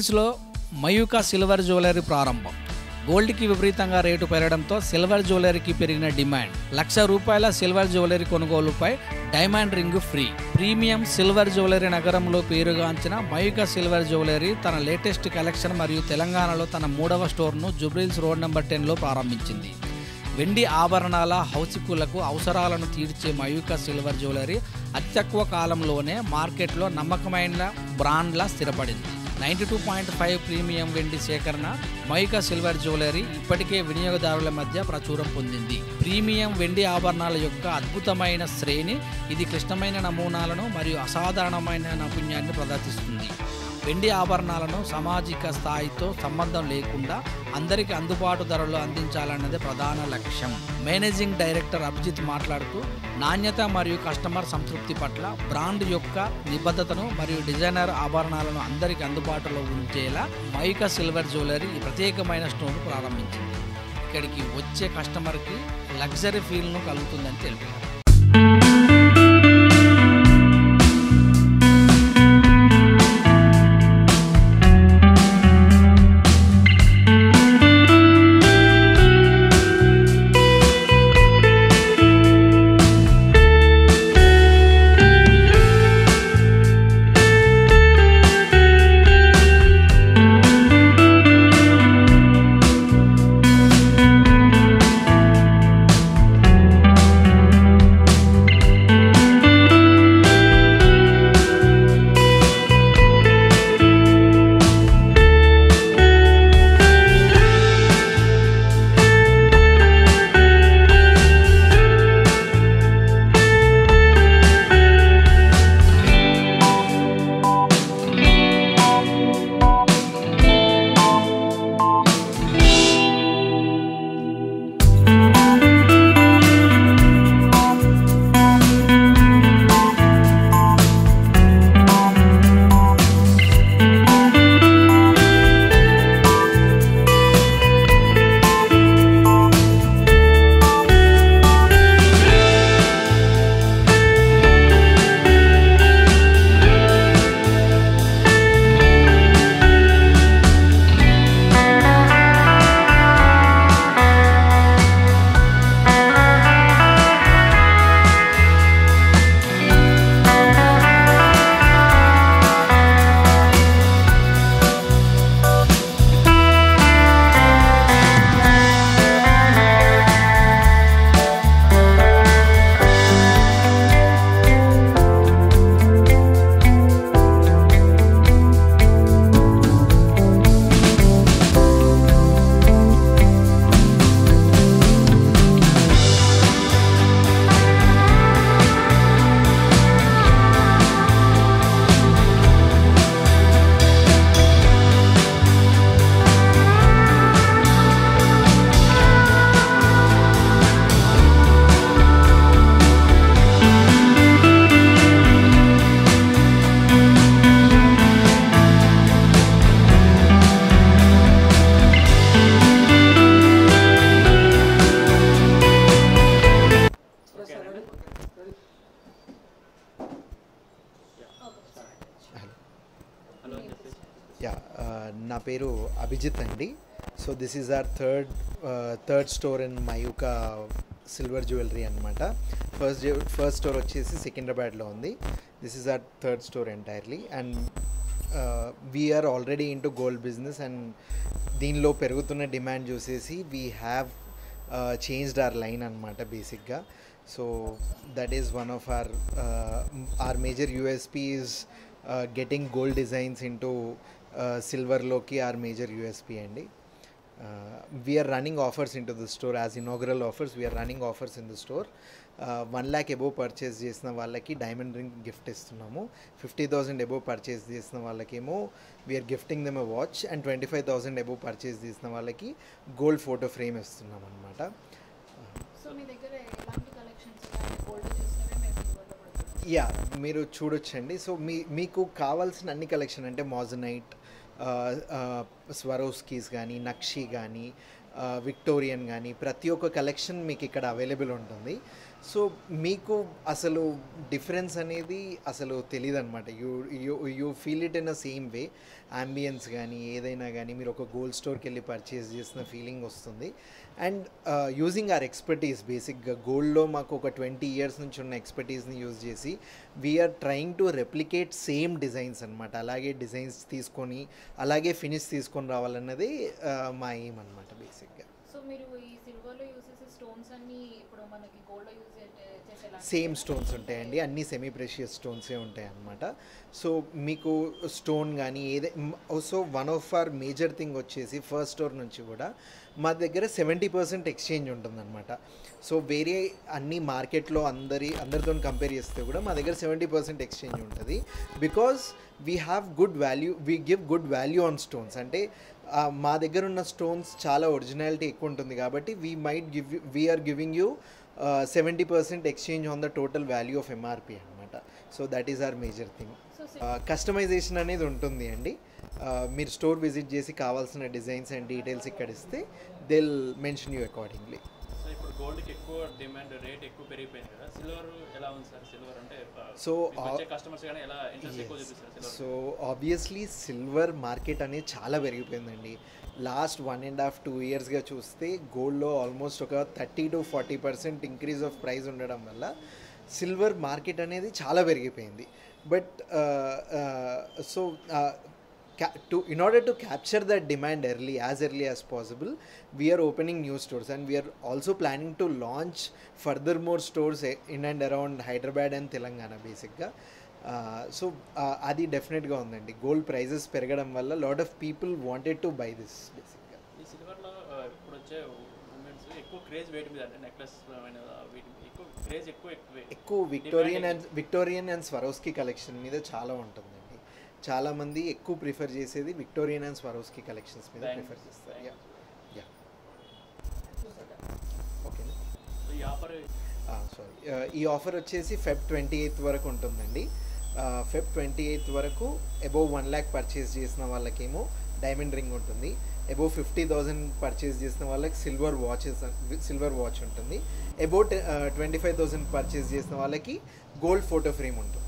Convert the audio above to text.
జుబ్లీహిల్స్లో Mayuka silver jewellery ప్రారంభం. గోల్డ్కి విపరీతంగా rate పెరగడంతో సిల్వర్ జ్యువెలరీకి పెరిగిన డిమాండ్. ₹1,00,000 సిల్వర్ జ్యువెలరీ కొనుగోలుపై diamond ring free. Premium silver jewellery నగరంలో పేరుగాంచిన మయూకా సిల్వర్ జ్యువెలరీ తన లేటెస్ట్ కలెక్షన్ మరియు తెలంగాణలో తన 3వ స్టోర్ను జుబ్లీహిల్స్ రోడ్ నెంబర్ 10లో ప్రారంభించింది. వెండి ఆభరణాల హౌసికులకు అవసరాలను తీర్చే మయూకా సిల్వర్ జ్యువెలరీ అతి తక్కువ కాలంలోనే మార్కెట్లో నమ్మకమైన బ్రాండ్లా స్థిరపడింది. 92.5 ప్రీమియం వెండి సేకరణ మయూకా సిల్వర్ జ్యువెలరీ ఇప్పటికే వినియోగదారుల మధ్య ప్రచురం పొందింది. ప్రీమియం వెండి ఆభరణాల యొక్క అద్భుతమైన శ్రేణి ఇది క్లిష్టమైన నమూనాలను మరియు అసాధారణమైన నైపుణ్యాన్ని ప్రదర్శిస్తుంది. వెండి ఆభరణాలను సామాజిక స్థాయితో సంబంధం లేకుండా అందరికీ అందుబాటు ధరలో అందించాలన్నదే ప్రధాన లక్ష్యం. మేనేజింగ్ డైరెక్టర్ అభిజిత్ మాట్లాడుతూ, నాణ్యత మరియు కస్టమర్ సంతృప్తి పట్ల బ్రాండ్ యొక్క నిబద్ధతను మరియు డిజైనర్ ఆభరణాలను అందరికీ అందుబాటులో ఉంచేలా మయూకా సిల్వర్ జ్యువెలరీ ఈ ప్రత్యేకమైన స్టోర్ను ప్రారంభించింది. ఇక్కడికి వచ్చే కస్టమర్కి లగ్జరీ ఫీల్ను కలుగుతుందని తెలిపారు. నా పేరు అభిజిత్ అండి. So this is our third store in Mayuka silver jewellery అనమాట. ఫస్ట్ స్టోర్ వచ్చేసి సికింద్రాబాద్లో ఉంది. This is our third store entirely. And we are already into gold business. And దీనిలో పెరుగుతున్న డిమాండ్ చూసేసి we have changed our line అనమాట బేసిక్గా. So that is one of our major USP is getting gold designs into silverలోకి our major USP అండి. We are running offers into the store as inaugural offers. We are running offers in the store. 1 lakh above purchase చేసిన వాళ్ళకి diamond ring gift ఇస్తున్నాము. 50,000 above purchase చేసిన వాళ్ళకేమో we are gifting them a watch. And 25,000 above purchase చేసిన వాళ్ళకి gold photo frame ఇస్తున్నాం అనమాట. Yeah, మీరు చూడొచ్చండి. సో మీకు కావాల్సిన అన్ని కలెక్షన్ అంటే మాజనైట్, స్వరోస్కీస్ కానీ, నక్షి కానీ, విక్టోరియన్ కానీ ప్రతి ఒక్క కలెక్షన్ మీకు ఇక్కడ అవైలబుల్ ఉంటుంది. సో మీకు అసలు డిఫరెన్స్ అనేది అసలు తెలియదు అనమాట. You feel it in a same way. Ambience కానీ ఏదైనా కానీ మీరు ఒక గోల్డ్ స్టోర్కి వెళ్ళి పర్చేస్ చేసిన ఫీలింగ్ వస్తుంది. అండ్ యూజింగ్ ఆర్ ఎక్స్పర్టీస్, బేసిక్గా గోల్డ్లో మాకు ఒక 20 years నుంచి ఉన్న ఎక్స్పర్టీస్ని యూజ్ చేసి we are trying to replicate same designs అనమాట. అలాగే డిజైన్స్ తీసుకొని అలాగే ఫినిష్ తీసుకొని రావాలన్నది మా ఎయిమ్ అనమాట బేసిక్గా. సో మీరు ఈ సిల్వర్లో యూజ్ చేసే స్టోన్స్ అన్ని ఇప్పుడు మనకి గోల్డ్లో యూజ్ చేసేలా సేమ్ స్టోన్స్ ఉంటాయండి, అన్నీ సెమీ ప్రెషియస్ స్టోన్సే ఉంటాయి అన్నమాట. సో మీకు స్టోన్ కానీ so one of our major thing వచ్చేసి ఫస్ట్ స్టోర్ నుంచి కూడా మా దగ్గర 70% ఎక్స్చేంజ్ ఉంటుందన్నమాట. సో వేరే అన్ని మార్కెట్లో అందరితో కంపేర్ చేస్తే కూడా మా దగ్గర 70% ఎక్స్చేంజ్ ఉంటుంది. Because we have good value, we give good value on stones. అంటే మా దగ్గర ఉన్న స్టోన్స్ చాలా ఒరిజినాలిటీ ఎక్కువ ఉంటుంది కాబట్టి we are giving you 70% exchange on the total value of MRP అనమాట. So that is our major thing. Customization అనేది ఉంటుంది అండి. మీరు స్టోర్ విజిట్ చేసి కావాల్సిన డిజైన్స్ అండ్ డీటెయిల్స్ ఇక్కడ ఇస్తే they will mention you accordingly. So ఇప్పుడు గోల్డ్కి ఎక్కువ డిమాండ్, రేట్ ఎక్కువ పెరిగిపోయింది కదా, సిల్వర్ ఎలా ఉంది సార్? సిల్వర్ అంటే సో కస్టమర్స్ కానీ ఎలా ఇంట్రెస్ట్ ఎక్కువ చూపిస్తారు? సో ఆబ్వియస్లీ సిల్వర్ మార్కెట్ అనేది చాలా పెరిగిపోయిందండి. లాస్ట్ 1.5-2 yearsగా చూస్తే గోల్డ్లో ఆల్మోస్ట్ ఒక 30 to 40% ఇంక్రీజ్ ఆఫ్ ప్రైస్ ఉండడం వల్ల సిల్వర్ మార్కెట్ అనేది చాలా పెరిగిపోయింది. But so in order to capture that demand as early as possible, we are opening new stores and we are also planning to launch further more stores in and around Hyderabad and Telangana basically. So అది డెఫినెట్గా ఉందండి. Gold prices పెరగడం వల్ల lot of people wanted to buy this బేసిక్గా. ఈ సిల్వర్లో ఇప్పుడు వచ్చే women's ఎక్కువ క్రేజ్ వేటి మీద, అంటే నెక్లెస్ ఎక్కువ క్రేజ్ ఎక్కువ విక్టోరియన్ అండ్ స్వరోస్కి కలెక్షన్ మీద చాలా ఉంటుందండి. చాలామంది ఎక్కువ ప్రిఫర్ చేసేది విక్టోరియన్ అండ్ స్వరోస్కి కలెక్షన్స్ మీద ప్రిఫర్ చేస్తారు. ఓకేనా. ఈ ఆఫర్ వచ్చేసి Feb 28th వరకు ఉంటుందండి. Feb 28th వరకు అబోవ్ 1 lakh పర్చేస్ చేసిన వాళ్ళకేమో డైమండ్ రింగ్ ఉంటుంది. అబోవ్ 50,000 పర్చేస్ చేసిన వాళ్ళకి సిల్వర్ వాచ్ ఉంటుంది. అబోవ్ 25,000 పర్చేస్ చేసిన వాళ్ళకి గోల్డ్ ఫోటో ఫ్రేమ్ ఉంటుంది.